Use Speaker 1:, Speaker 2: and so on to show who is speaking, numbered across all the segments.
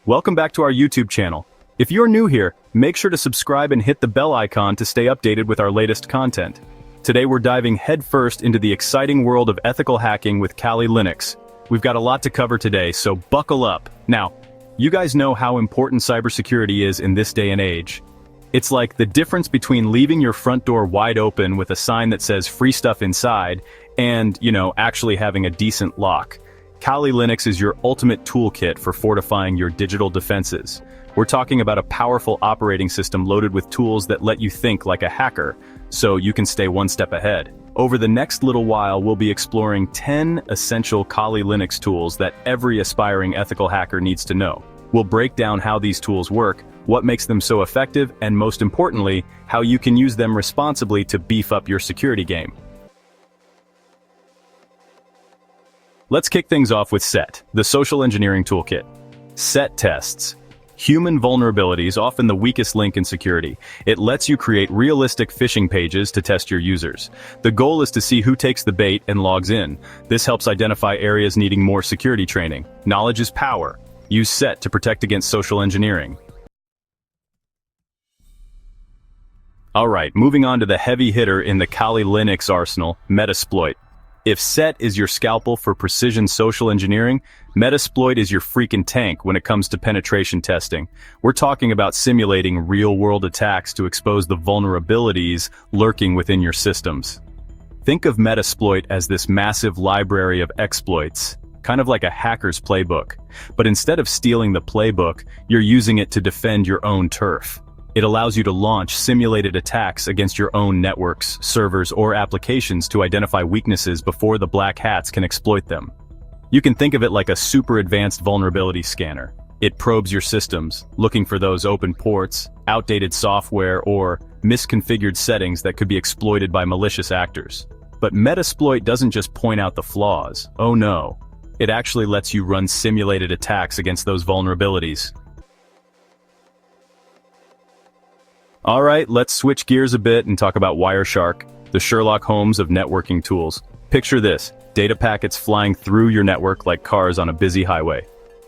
Speaker 1: Welcome back to our YouTube channel. If you're new here, make sure to subscribe and hit the bell icon to stay updated with our latest content. Today we're diving headfirst into the exciting world of ethical hacking with Kali Linux. We've got a lot to cover today, so buckle up. Now, you guys know how important cybersecurity is in this day and age. It's like the difference between leaving your front door wide open with a sign that says free stuff inside and, actually having a decent lock. Kali Linux is your ultimate toolkit for fortifying your digital defenses. We're talking about a powerful operating system loaded with tools that let you think like a hacker, so you can stay one step ahead. Over the next little while, we'll be exploring 10 essential Kali Linux tools that every aspiring ethical hacker needs to know. We'll break down how these tools work, what makes them so effective, and most importantly, how you can use them responsibly to beef up your security game. Let's kick things off with SET, the social engineering toolkit. SET tests. Human vulnerabilities, often the weakest link in security. It lets you create realistic phishing pages to test your users. The goal is to see who takes the bait and logs in. This helps identify areas needing more security training. Knowledge is power. Use SET to protect against social engineering. Alright, moving on to the heavy hitter in the Kali Linux arsenal, Metasploit. If SET is your scalpel for precision social engineering, Metasploit is your freaking tank when it comes to penetration testing. We're talking about simulating real-world attacks to expose the vulnerabilities lurking within your systems. Think of Metasploit as this massive library of exploits, kind of like a hacker's playbook. But instead of stealing the playbook, you're using it to defend your own turf. It allows you to launch simulated attacks against your own networks, servers, or applications to identify weaknesses before the black hats can exploit them. You can think of it like a super advanced vulnerability scanner. It probes your systems, looking for those open ports, outdated software, or misconfigured settings that could be exploited by malicious actors. But Metasploit doesn't just point out the flaws. Oh no. It actually lets you run simulated attacks against those vulnerabilities. Alright, let's switch gears a bit and talk about Wireshark, the Sherlock Holmes of networking tools. Picture this, data packets flying through your network like cars on a busy highway.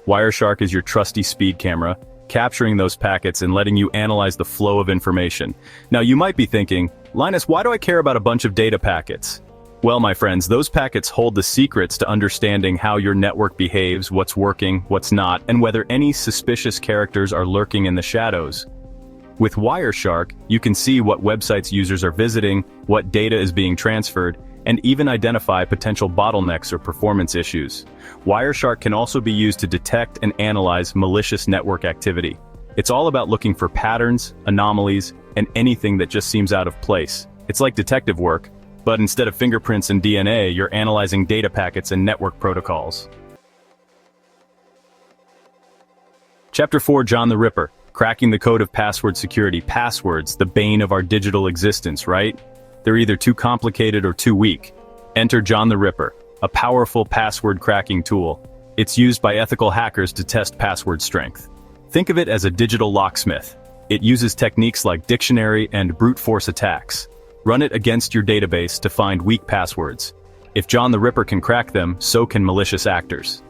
Speaker 1: Wireshark is your trusty speed camera, capturing those packets and letting you analyze the flow of information. Now you might be thinking, Linus, why do I care about a bunch of data packets? Well, my friends, those packets hold the secrets to understanding how your network behaves, what's working, what's not, and whether any suspicious characters are lurking in the shadows. With Wireshark, you can see what websites users are visiting, what data is being transferred, and even identify potential bottlenecks or performance issues. Wireshark can also be used to detect and analyze malicious network activity. It's all about looking for patterns, anomalies, and anything that just seems out of place. It's like detective work, but instead of fingerprints and DNA, you're analyzing data packets and network protocols. Chapter 4, John the Ripper. Cracking the code of password security. Passwords, the bane of our digital existence, right? They're either too complicated or too weak. Enter John the Ripper, a powerful password cracking tool. It's used by ethical hackers to test password strength. Think of it as a digital locksmith. It uses techniques like dictionary and brute force attacks. Run it against your database to find weak passwords. If John the Ripper can crack them, so can malicious actors.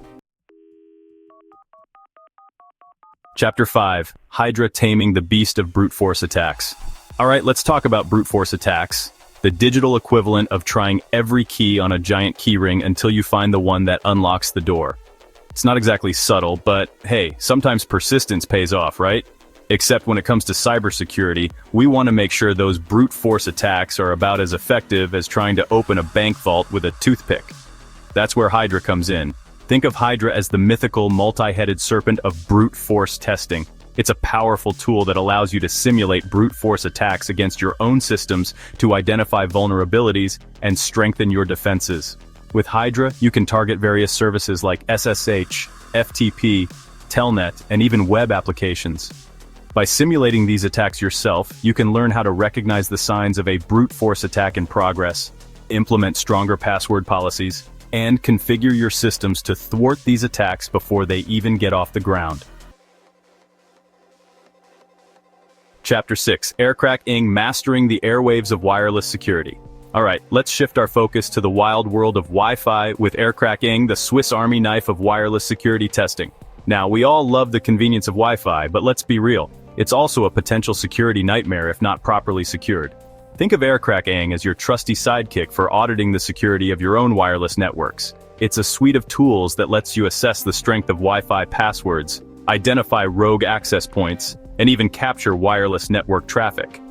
Speaker 1: Chapter 5, Hydra Taming the Beast of Brute Force Attacks. Alright, let's talk about brute force attacks, the digital equivalent of trying every key on a giant keyring until you find the one that unlocks the door. It's not exactly subtle, but hey, sometimes persistence pays off, right? Except when it comes to cybersecurity, we want to make sure those brute force attacks are about as effective as trying to open a bank vault with a toothpick. That's where Hydra comes in. Think of Hydra as the mythical multi-headed serpent of brute force testing. It's a powerful tool that allows you to simulate brute force attacks against your own systems to identify vulnerabilities and strengthen your defenses. With Hydra, you can target various services like SSH, FTP, Telnet, and even web applications. By simulating these attacks yourself, you can learn how to recognize the signs of a brute force attack in progress, implement stronger password policies, and configure your systems to thwart these attacks before they even get off the ground. Chapter 6, Aircrack-ing, Mastering the Airwaves of Wireless Security. Alright, let's shift our focus to the wild world of Wi-Fi with Aircrack-ing, the Swiss Army knife of wireless security testing. Now, we all love the convenience of Wi-Fi, but let's be real, it's also a potential security nightmare if not properly secured. Think of Aircrack as your trusty sidekick for auditing the security of your own wireless networks. It's a suite of tools that lets you assess the strength of Wi-Fi passwords, identify rogue access points, and even capture wireless network traffic.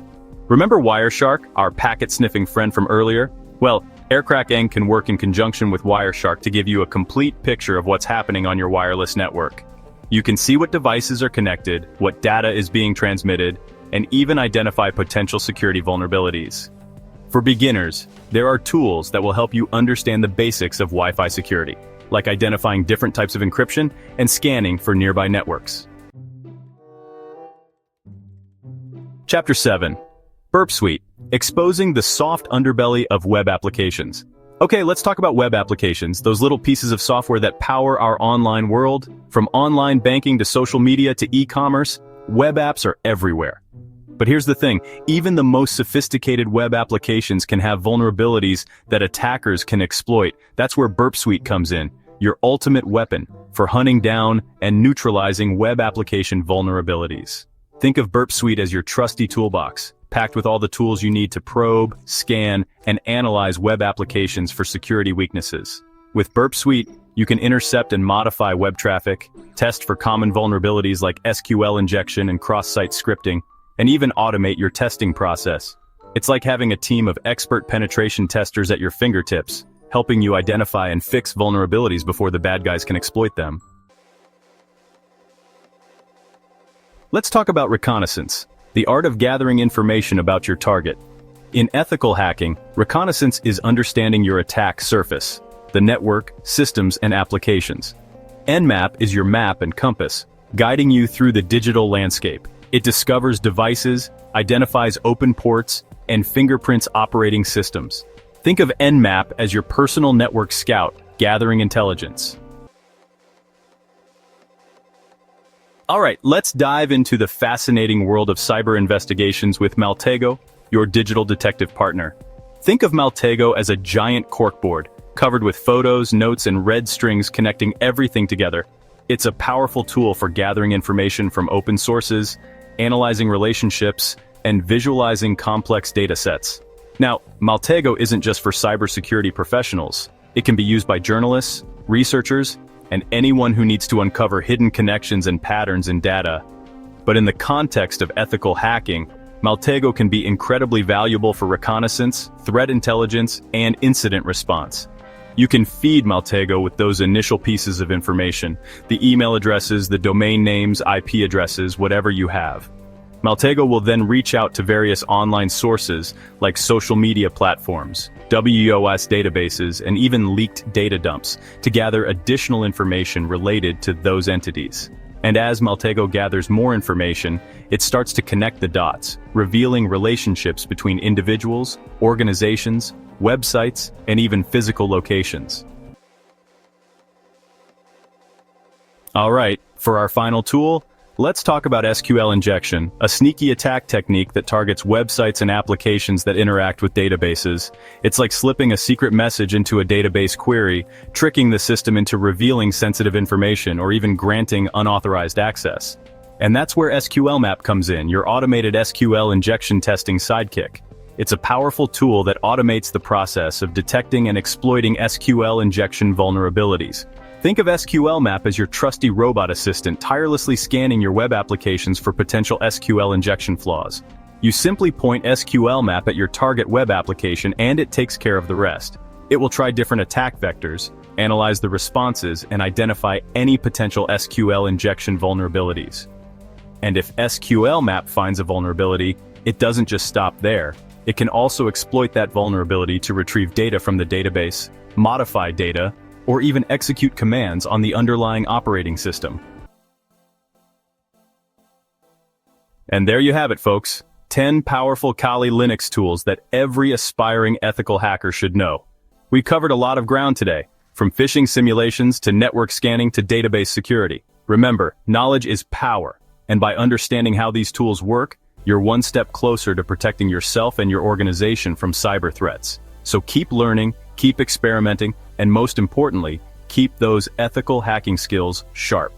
Speaker 1: Remember Wireshark, our packet-sniffing friend from earlier? Well, Aircrack can work in conjunction with Wireshark to give you a complete picture of what's happening on your wireless network. You can see what devices are connected, what data is being transmitted, and even identify potential security vulnerabilities. For beginners, there are tools that will help you understand the basics of Wi-Fi security, like identifying different types of encryption and scanning for nearby networks. Chapter 7. Burp Suite, exposing the soft underbelly of web applications. Okay, let's talk about web applications, those little pieces of software that power our online world. From online banking to social media to e-commerce, web apps are everywhere. But here's the thing, even the most sophisticated web applications can have vulnerabilities that attackers can exploit. That's where Burp Suite comes in, your ultimate weapon for hunting down and neutralizing web application vulnerabilities. Think of Burp Suite as your trusty toolbox, packed with all the tools you need to probe, scan, and analyze web applications for security weaknesses. With Burp Suite, you can intercept and modify web traffic, test for common vulnerabilities like SQL injection and cross-site scripting, and even automate your testing process. It's like having a team of expert penetration testers at your fingertips, helping you identify and fix vulnerabilities before the bad guys can exploit them. Let's talk about reconnaissance, the art of gathering information about your target. In ethical hacking, reconnaissance is understanding your attack surface, the network, systems, and applications. Nmap is your map and compass, guiding you through the digital landscape. It discovers devices, identifies open ports, and fingerprints operating systems. Think of Nmap as your personal network scout, gathering intelligence. Alright, let's dive into the fascinating world of cyber investigations with Maltego, your digital detective partner. Think of Maltego as a giant corkboard, covered with photos, notes, and red strings connecting everything together. It's a powerful tool for gathering information from open sources, analyzing relationships, and visualizing complex data sets. Now, Maltego isn't just for cybersecurity professionals. It can be used by journalists, researchers, and anyone who needs to uncover hidden connections and patterns in data. But in the context of ethical hacking, Maltego can be incredibly valuable for reconnaissance, threat intelligence, and incident response. You can feed Maltego with those initial pieces of information, the email addresses, the domain names, IP addresses, whatever you have. Maltego will then reach out to various online sources like social media platforms, WEOS databases, and even leaked data dumps to gather additional information related to those entities. And as Maltego gathers more information, it starts to connect the dots, revealing relationships between individuals, organizations, websites, and even physical locations. Alright, for our final tool, let's talk about SQL injection, a sneaky attack technique that targets websites and applications that interact with databases. It's like slipping a secret message into a database query, tricking the system into revealing sensitive information or even granting unauthorized access. And that's where SQLmap comes in, your automated SQL injection testing sidekick. It's a powerful tool that automates the process of detecting and exploiting SQL injection vulnerabilities. Think of SQLmap as your trusty robot assistant tirelessly scanning your web applications for potential SQL injection flaws. You simply point SQLmap at your target web application and it takes care of the rest. It will try different attack vectors, analyze the responses, and identify any potential SQL injection vulnerabilities. And if SQLmap finds a vulnerability, it doesn't just stop there. It can also exploit that vulnerability to retrieve data from the database, modify data, or even execute commands on the underlying operating system. And there you have it, folks. 10 powerful Kali Linux tools that every aspiring ethical hacker should know. We covered a lot of ground today, from phishing simulations to network scanning to database security. Remember, knowledge is power, and by understanding how these tools work, you're one step closer to protecting yourself and your organization from cyber threats. So keep learning, keep experimenting, and most importantly, keep those ethical hacking skills sharp.